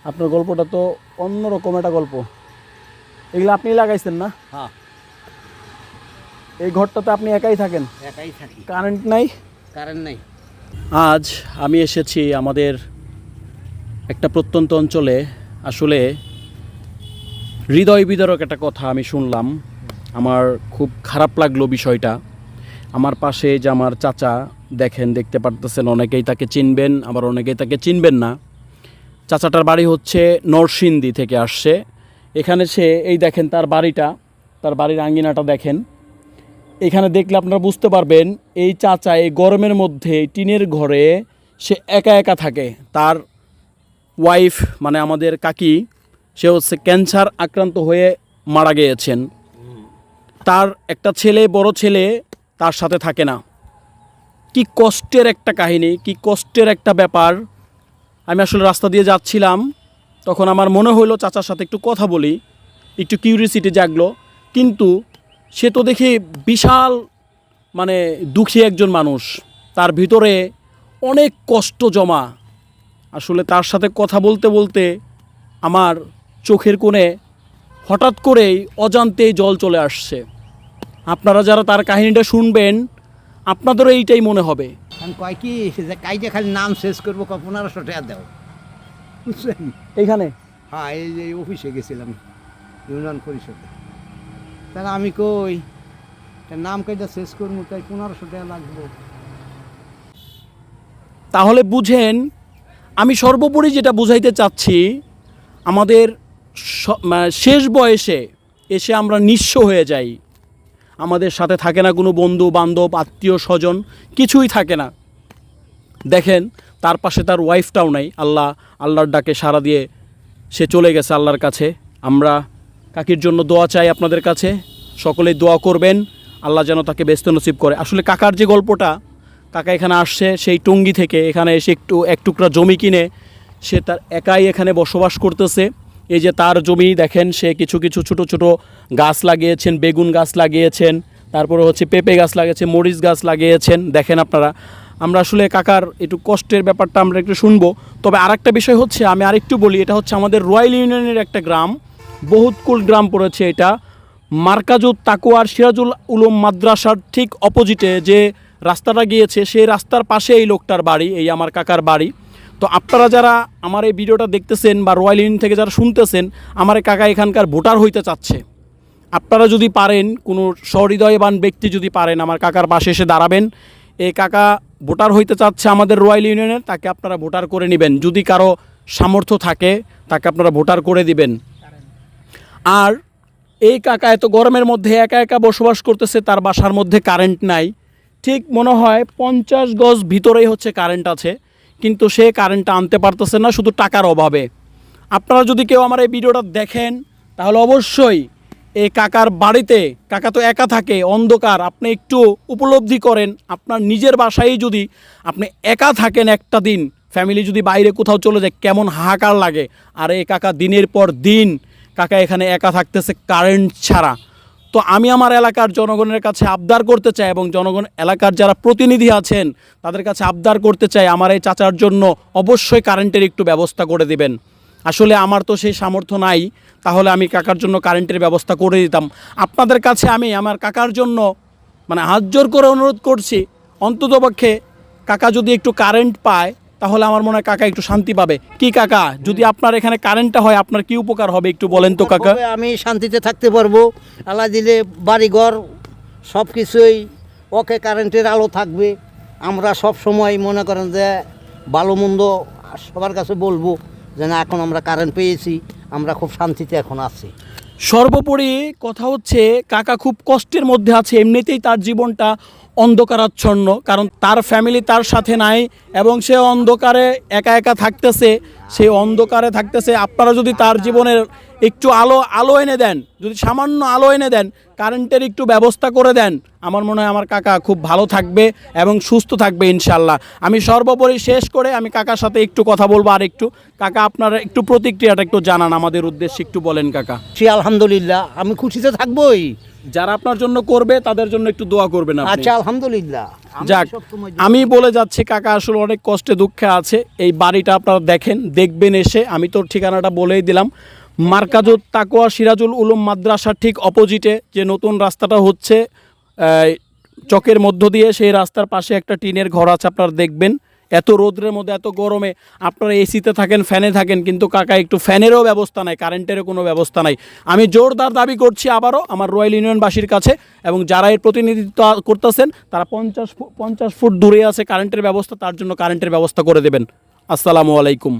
আপনার গল্পটা তো অন্যরকম একটা গল্প। এগুলো আপনি লাগাইছেন না? হ্যাঁ, এই ঘরটাতে আপনি একাই থাকেন? একাই থাকি, কারেন্ট নাই? কারেন্ট নাই। আজ আমি এসেছি আমাদের একটা প্রত্যন্ত অঞ্চলে। আসলে হৃদয় বিদারক একটা কথা আমি শুনলাম, আমার খুব খারাপ লাগলো বিষয়টা। আমার পাশে যে আমার চাচা, দেখতে পারতেছেন, অনেকেই তাকে চিনবেন, আবার অনেকেই তাকে চিনবেন না। চাচাটার বাড়ি হচ্ছে নরসিংদী থেকে আসছে এখানে। সে এই দেখেন তার বাড়িটা, তার বাড়ির আঙ্গিনাটা দেখেন। এখানে দেখলে আপনারা বুঝতে পারবেন এই চাচা এই গরমের মধ্যে টিনের ঘরে সে একা একা থাকে। তার ওয়াইফ মানে আমাদের কাকি, সে হচ্ছে ক্যান্সার আক্রান্ত হয়ে মারা গিয়েছেন। তার একটা ছেলে, বড় ছেলে তার সাথে থাকে না। কি কষ্টের একটা কাহিনী, কি কষ্টের একটা ব্যাপার। আমি আসলে রাস্তা দিয়ে যাচ্ছিলাম, তখন আমার মনে হলো চাচার সাথে একটু কথা বলি, একটু কিউরিয়াসিটি জাগলো। কিন্তু সে তো দেখি বিশাল মানে দুঃখী একজন মানুষ, তার ভিতরে অনেক কষ্ট জমা। আসলে তার সাথে কথা বলতে বলতে আমার চোখের কোণে হঠাৎ করেই অজান্তেই জল চলে আসছে। আপনারা যারা তার কাহিনীটা শুনবেন, আপনাদেরও এইটাই মনে হবে। আমি কয় কি যে কাইজে খালি নাম শেষ করবো, 1500 টাকা দাও, বুঝছেন? এইখানে হ্যাঁ, এই যে অফিসে গেছিলাম ইউনিয়ন পরিষদে। তাহলে আমি কই নাম কাইজা শেষ করবো, তাই 1500 টাকা লাগবে। তাহলে বুঝেন আমি সর্বোপরি যেটা বুঝাইতে চাচ্ছি, আমাদের শেষ বয়সে এসে আমরা নিঃস্ব হয়ে যাই। আমাদের সাথে থাকে না কোনো বন্ধু বান্ধব, আত্মীয় স্বজন, কিছুই থাকে না। দেখেন তার পাশে তার ওয়াইফটাও নাই। আল্লাহর ডাকে সাড়া দিয়ে সে চলে গেছে আল্লাহর কাছে। আমরা কাকির জন্য দোয়া চাই আপনাদের কাছে, সকলেই দোয়া করবেন আল্লাহ যেন তাকে ব্যস্ত নসিব করে। আসলে কাকার যে গল্পটা, কাকা এখানে আসছে সেই টঙ্গী থেকে, এখানে এসে এক টুকরা জমি কিনে সে তার একাই এখানে বসবাস করতেছে। এই যে তার জমি দেখেন, সে কিছু কিছু ছোটো ছোটো গাছ লাগিয়েছেন, বেগুন গাছ লাগিয়েছেন, তারপরে হচ্ছে পেঁপে গাছ লাগিয়েছেন, মরিচ গাছ লাগিয়েছেন। দেখেন আপনারা, আমরা আসলে কাকার একটু কষ্টের ব্যাপারটা আমরা একটু শুনবো। তবে আরেকটা বিষয় হচ্ছে, আমি আরেকটু বলি, এটা হচ্ছে আমাদের রয়্যাল ইউনিয়নের একটা গ্রাম, বহুতকুল গ্রাম পড়েছে এটা। মার্কাজুত তাকুয়ার সিরাজুল উলুম মাদ্রাসার ঠিক অপোজিটে যে রাস্তাটা গিয়েছে, সেই রাস্তার পাশে এই লোকটার বাড়ি, এই আমার কাকার বাড়ি। তো আপনারা যারা আমার এই ভিডিওটা দেখতেছেন বা রয়্যাল ইউনিয়ন থেকে যারা শুনতেছেন, আমার এই কাকা এখানকার ভোটার হইতে চাচ্ছে। আপনারা যদি পারেন, কোনো সহৃদয়বান ব্যক্তি যদি পারেন, আমার কাকার পাশে এসে দাঁড়াবেন। এই কাকা ভোটার হইতে চাচ্ছে আমাদের রয়্যাল ইউনিয়নের, তাকে আপনারা ভোটার করে নেবেন। যদি কারো সামর্থ্য থাকে তাকে আপনারা ভোটার করে দিবেন। আর এই কাকা এত গরমের মধ্যে একা একা বসবাস করতেছে, তার বাসার মধ্যে কারেন্ট নাই। ঠিক মনে হয় 50 গজ ভিতরেই হচ্ছে কারেন্ট আছে, কিন্তু সে কারেন্টটা আনতে পারতেছে না, শুধু টাকার অভাবে। আপনারা যদি কেউ আমার এই ভিডিওটা দেখেন, তাহলে অবশ্যই এই কাকার বাড়িতে, কাকা তো একা থাকে, অন্ধকার, আপনি একটু উপলব্ধি করেন আপনার নিজের বাসায় যদি আপনি একা থাকেন একটা দিন, ফ্যামিলি যদি বাইরে কোথাও চলে যায় কেমন হাহাকার লাগে। আর এই কাকা দিনের পর দিন কাকা এখানে একা থাকতেছে কারেন্ট ছাড়া। তো আমি আমার এলাকার জনগণের কাছে আবদার করতে চাই, এবং জনগণ এলাকার যারা প্রতিনিধি আছেন তাদের কাছে আবদার করতে চাই, আমার এই চাচার জন্য অবশ্যই কারেন্টের একটু ব্যবস্থা করে দিবেন। আসলে আমার তো সেই সামর্থ্য নাই, তাহলে আমি কাকার জন্য কারেন্টের ব্যবস্থা করে দিতাম। আপনাদের কাছে আমি আমার কাকার জন্য মানে হাত জোর করে অনুরোধ করছি, অন্ততপক্ষে কাকা যদি একটু কারেন্ট পায় তাহলে আমার মনে হয় কাকা একটু শান্তি পাবে। কি কাকা, যদি আপনার এখানে কারেন্টটা হয় আপনার কি উপকার হবে একটু বলেন তো কাকা। আমি শান্তিতে থাকতে পারবো, আল্লাহ দিলে বাড়িঘর সব কিছুই ওকে, কারেন্টের আলো থাকবে। আমরা সব সময় মনে করেন যে ভালো মন্দ সবার কাছে বলবো যে না, এখন আমরা কারেন্ট পেয়েছি, আমরা খুব শান্তিতে এখন আছি। সর্বোপরি কথা হচ্ছে কাকা খুব কষ্টের মধ্যে আছে, এমনিতেই তার জীবনটা অন্ধকারাচ্ছন্ন, কারণ তার ফ্যামিলি তার সাথে নাই এবং সে অন্ধকারে একা একা থাকতেছে, সে অন্ধকারে থাকতেছে। আপনারা যদি তার জীবনের একটু আলো এনে দেন, যদি সামান্য আলো এনে দেন, কারেন্টের একটু ব্যবস্থা করে দেন, আমার মনে হয় আমার কাকা খুব ভালো থাকবে এবং সুস্থ থাকবে ইনশাল্লাহ। আমি সর্বোপরি শেষ করে আমি কাকার সাথে একটু কথা বলবো। আর একটু কাকা আপনারা একটু প্রতিক্রিয়াটা একটু জানান আমাদের উদ্দেশ্যে, একটু বলেন কাকা। সে আলহামদুলিল্লাহ, আমি খুশিতে থাকবোই। যারা আপনার জন্য করবে তাদের জন্য একটু দোয়া করবেন আপনি। আচ্ছা, আলহামদুলিল্লাহ। যাক, আমি বলে যাচ্ছি কাকা আসলে অনেক কষ্টে দুঃখে আছে। এই বাড়িটা আপনারা দেখবেন এসে। আমি তোর ঠিকানাটা বলেই দিলাম, মার্কাজুত তাকোয়া সিরাজুল উলুম মাদ্রাসার ঠিক অপোজিটে যে নতুন রাস্তাটা হচ্ছে চকের মধ্য দিয়ে, সেই রাস্তার পাশে একটা টিনের ঘর আছে, আপনারা দেখবেন। এত রোদ্রের মধ্যে, এত গরমে আপনারা এসিতে থাকেন, ফ্যানে থাকেন, কিন্তু কাকা একটু ফ্যানেরও ব্যবস্থা নাই, কারেন্টেরও কোনো ব্যবস্থা নাই। আমি জোরদার দাবি করছি আবারও আমার রয়্যাল ইউনিয়নবাসীর কাছে, এবং যারা এর প্রতিনিধিত্ব করতেছেন তারা 50 ফুট দূরে আছে কারেন্টের ব্যবস্থা, তার জন্য কারেন্টের ব্যবস্থা করে দেবেন। আসসালামু আলাইকুম।